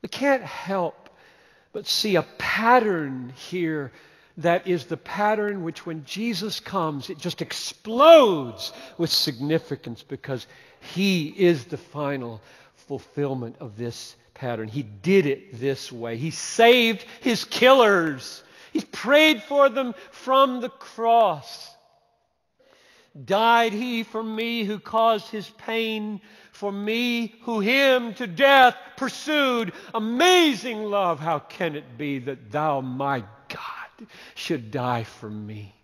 I can't help but see a pattern here that is the pattern which when Jesus comes, it just explodes with significance because He is the final fulfillment of this pattern. He did it this way. He saved His killers. He prayed for them from the cross. Died He for me who caused His pain, for me who Him to death pursued. Amazing love, how can it be that Thou, my God, should die for me?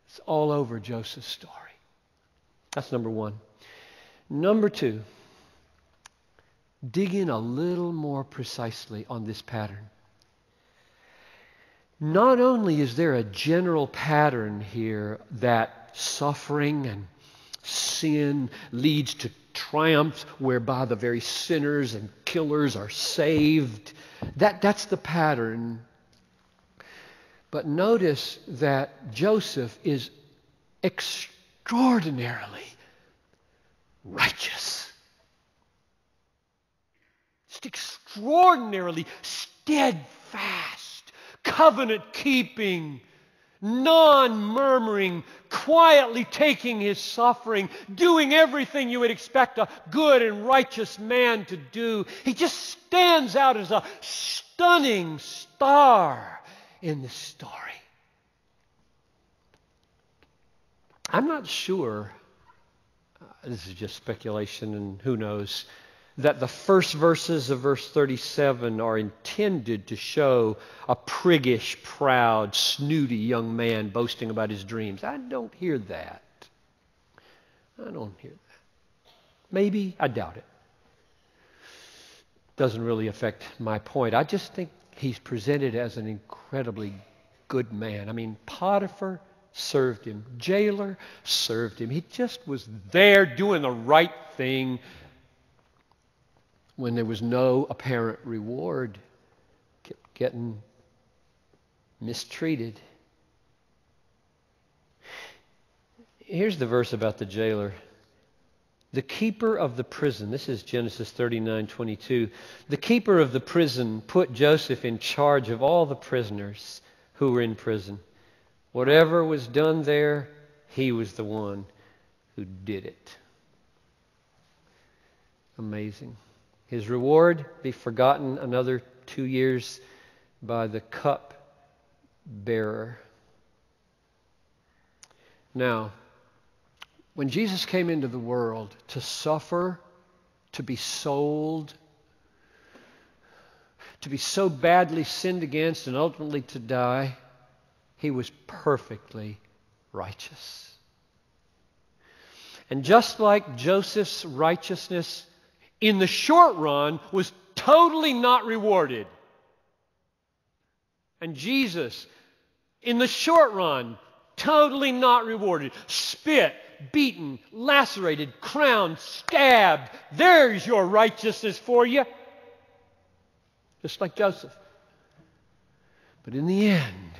It's all over Joseph's story. That's number one. Number two, dig in a little more precisely on this pattern. Not only is there a general pattern here that suffering and sin leads to triumph whereby the very sinners and killers are saved. That's the pattern. But notice that Joseph is extraordinarily righteous. Just extraordinarily steadfast, covenant-keeping, non-murmuring, quietly taking his suffering, doing everything you would expect a good and righteous man to do. He just stands out as a stunning star in the story. I'm not sure, this is just speculation and who knows, that the first verses of verse 37 are intended to show a priggish, proud, snooty young man boasting about his dreams. I don't hear that. I don't hear that. Maybe, I doubt it. Doesn't really affect my point. I just think he's presented as an incredibly good man. I mean, Potiphar served him. Jailer served him. He just was there doing the right thing when there was no apparent reward. Kept getting mistreated. Here's the verse about the jailer. The keeper of the prison, this is Genesis 39:22. The keeper of the prison put Joseph in charge of all the prisoners who were in prison. Whatever was done there, he was the one who did it. Amazing. His reward be forgotten another 2 years by the cup bearer. Now, when Jesus came into the world to suffer, to be sold, to be so badly sinned against and ultimately to die, He was perfectly righteous. And just like Joseph's righteousness in the short run was totally not rewarded, and Jesus, in the short run, totally not rewarded. Spit, beaten, lacerated, crowned, stabbed. There's your righteousness for you. Just like Joseph. But in the end,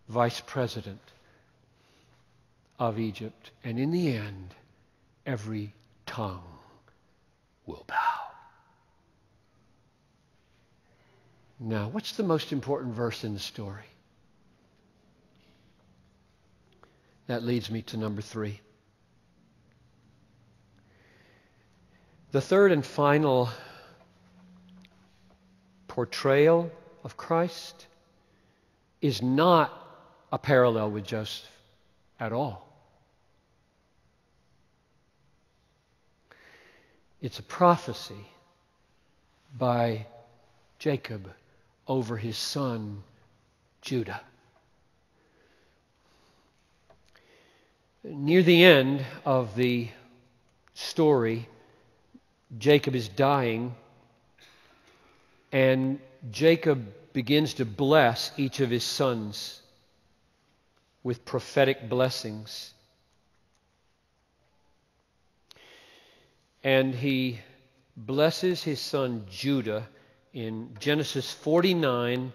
vice president of Egypt. And in the end, every tongue will bow. Now, what's the most important verse in the story? That leads me to number 3. The third and final portrayal of Christ is not a parallel with Joseph at all. It's a prophecy by Jacob over his son Judah. Near the end of the story, Jacob is dying, and Jacob begins to bless each of his sons with prophetic blessings. And he blesses his son Judah in Genesis 49,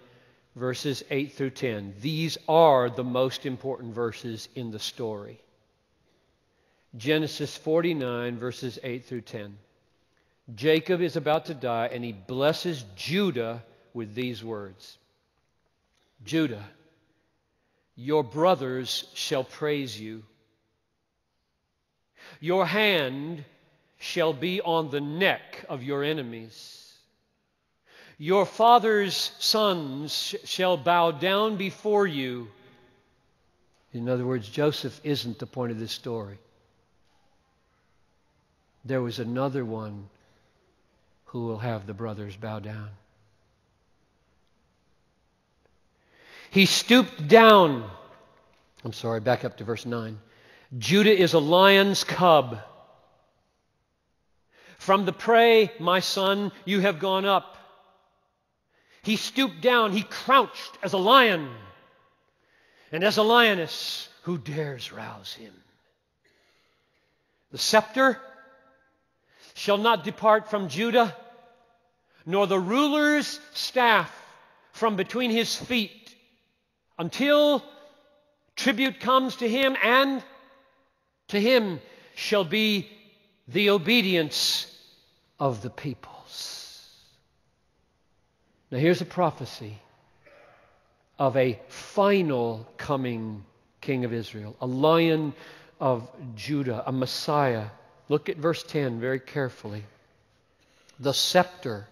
verses 8 through 10. These are the most important verses in the story. Genesis 49, verses 8 through 10. Jacob is about to die, and he blesses Judah with these words. Judah, your brothers shall praise you. Your hand shall be on the neck of your enemies. Your father's sons shall bow down before you. In other words, Joseph isn't the point of this story. There was another one who will have the brothers bow down. He stooped down. Back up to verse 9. Judah is a lion's cub. From the prey, my son, you have gone up. He stooped down. He crouched as a lion. And as a lioness, who dares rouse him? The scepter shall not depart from Judah, nor the ruler's staff from between his feet, until tribute comes to him, and to him shall be the obedience of the peoples. Now here's a prophecy of a final coming king of Israel, a lion of Judah, a Messiah. Look at verse 10 very carefully. The scepter,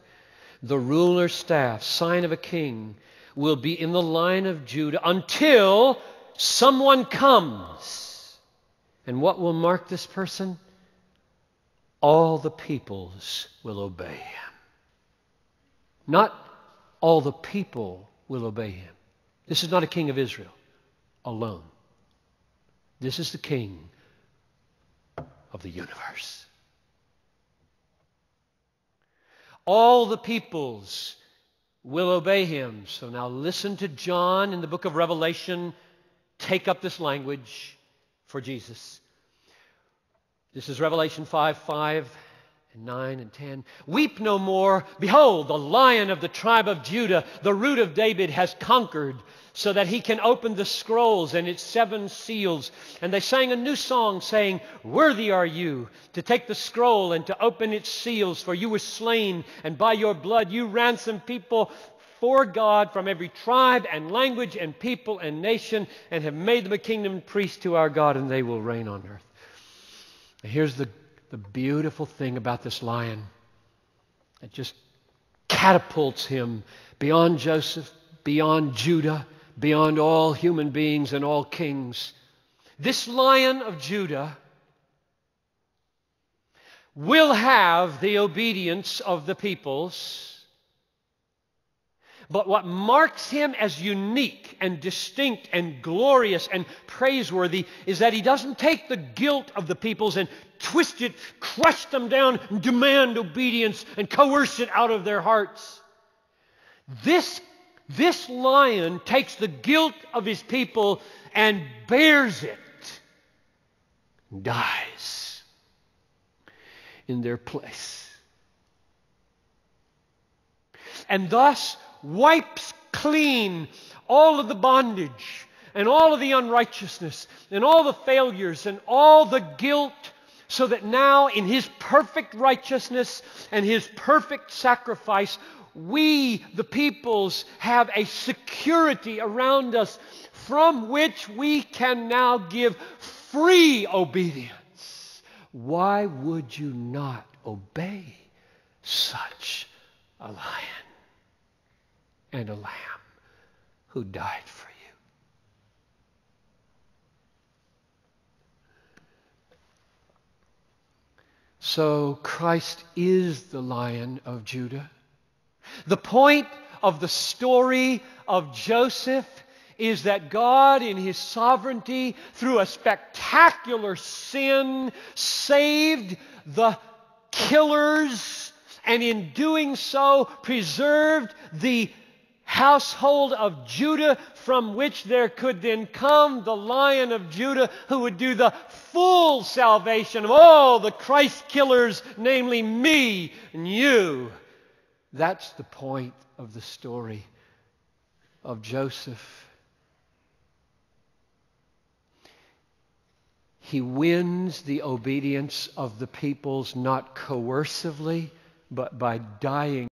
the ruler's staff, sign of a king, will be in the line of Judah until someone comes. And what will mark this person? All the peoples will obey him. Not all the people will obey him. This is not a king of Israel alone. This is the king of the universe. All the peoples will obey him. So now listen to John in the book of Revelation take up this language for Jesus. This is Revelation 5:5 and 9 and 10. Weep no more. Behold, the Lion of the tribe of Judah, the Root of David, has conquered, so that he can open the scrolls and its 7 seals. And they sang a new song, saying, Worthy are you to take the scroll and to open its seals, for you were slain, and by your blood you ransomed people for God from every tribe and language and people and nation, and have made them a kingdom and priests to our God, and they will reign on earth. Now here's the beautiful thing about this lion. It just catapults him beyond Joseph, beyond Judah, beyond all human beings and all kings. This Lion of Judah will have the obedience of the peoples. But what marks him as unique and distinct and glorious and praiseworthy is that he doesn't take the guilt of the peoples and twist it, crush them down, and demand obedience and coerce it out of their hearts. This lion takes the guilt of his people and bears it, and dies in their place. And thus wipes clean all of the bondage and all of the unrighteousness and all the failures and all the guilt, so that now in his perfect righteousness and his perfect sacrifice, we, the peoples, have a security around us from which we can now give free obedience. Why would you not obey such a lion and a lamb who died for you? So Christ is the Lion of Judah. The point of the story of Joseph is that God, in his sovereignty, through a spectacular sin, saved the killers, and in doing so preserved the household of Judah, from which there could then come the Lion of Judah, who would do the full salvation of all the Christ killers, namely me and you. That's the point of the story of Joseph. He wins the obedience of the peoples, not coercively, but by dying